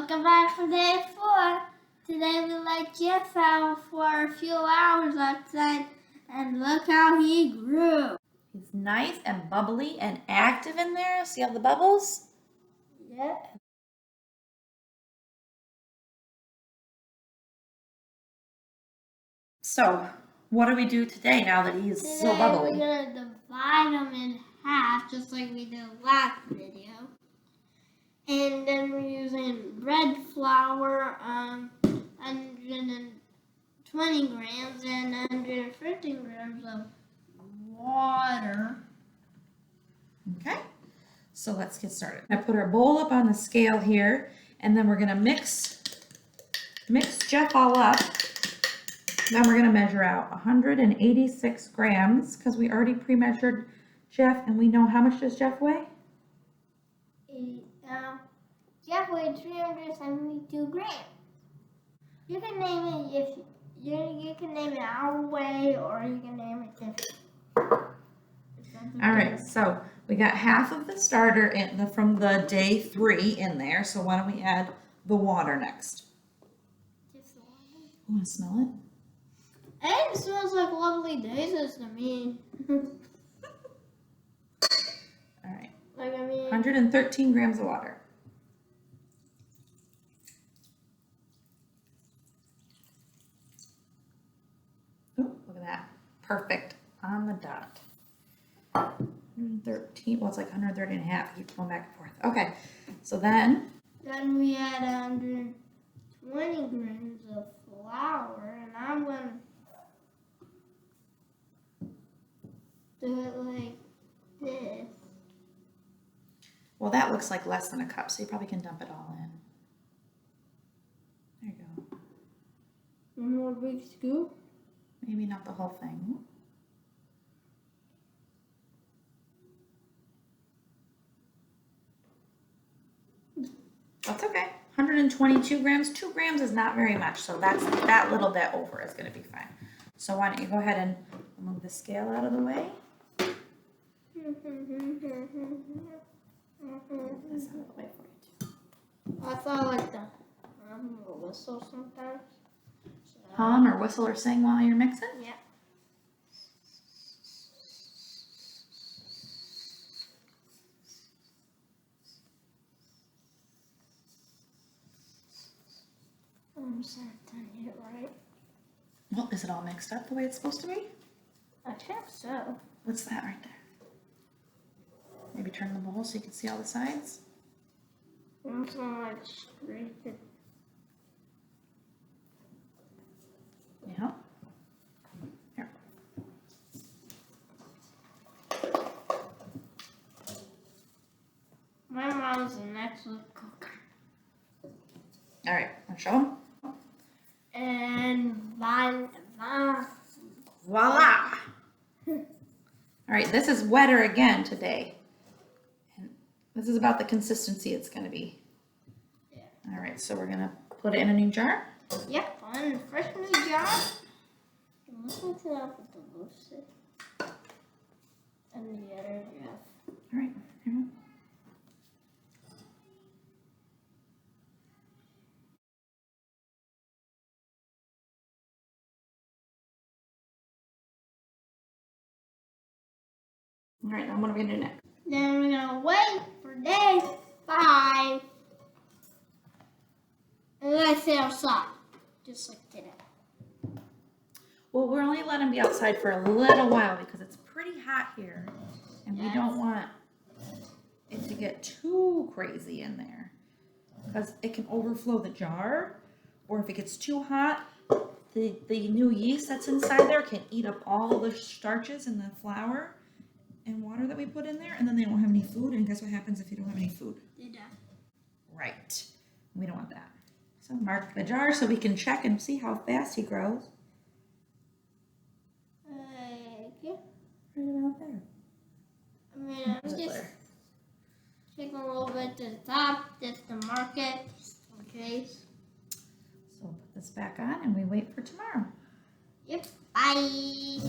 Welcome back for day 4. Today we let Jeff out for a few hours outside and look how he grew. He's nice and bubbly and active in there. See all the bubbles? Yeah. So, what do we do today now that he's so bubbly? We're going to divide him in half just like we did last video. And then we're using bread flour, 120 grams and 115 grams of water. Okay, so let's get started. I put our bowl up on the scale here, and then we're gonna mix Jeff all up. Then we're gonna measure out 186 grams because we already pre-measured Jeff, and we know how much does Jeff weigh? Jeff weighed 372 grams. You can name it if you can name it our way, or you can name it different. All right, so we got half of the starter from the day 3 in there. So why don't we add the water next? Just the water. You want to smell it? And it smells like lovely daisies to me. All right. 113 grams of water. Oh, look at that. Perfect. On the dot. 113. Well, it's like 130 and a half. Keep going back and forth. Okay. So then we add 120 grams of flour, and I'm going to do it like this. Well, that looks like less than a cup, so you probably can dump it all in. There you go. One more big scoop. Maybe not the whole thing. That's okay. 122 grams. 2 grams is not very much, so that little bit over is going to be fine. So why don't you go ahead and move the scale out of the way? This out of the way for you too. I thought like the whistle sometimes. Hum or whistle or sing while you're mixing? Yeah. I'm sorry, I did it right. Well, is it all mixed up the way it's supposed to be? I think so. What's that right there? Maybe turn the bowl so you can see all the sides. I'm so like scrape it. Yeah. Here. My mom's an excellent cook. All right, want to show them? And Voila! All right, this is wetter again today. And this is about the consistency it's going to be. Yeah. All right, so we're going to put it in a new jar. Yep, on a fresh new jar. Listen to that with the loose and the other Jeff. All right, here we go. All right, now what are we gonna do next? Then we're gonna wait for day 5. And let's stay outside, just like today. Well, we're only letting them be outside for a little while because it's pretty hot here, and we don't want it to get too crazy in there because it can overflow the jar, or if it gets too hot, the new yeast that's inside there can eat up all the starches in the flour and water that we put in there, and then they don't have any food. And guess what happens if you don't have any food? They die. Right. We don't want that. So mark the jar so we can check and see how fast he grows. Yeah. Right about there. I mean, I'm just taking a little bit to the top just to mark it, just in case. So we'll put this back on and we wait for tomorrow. Yep. Bye.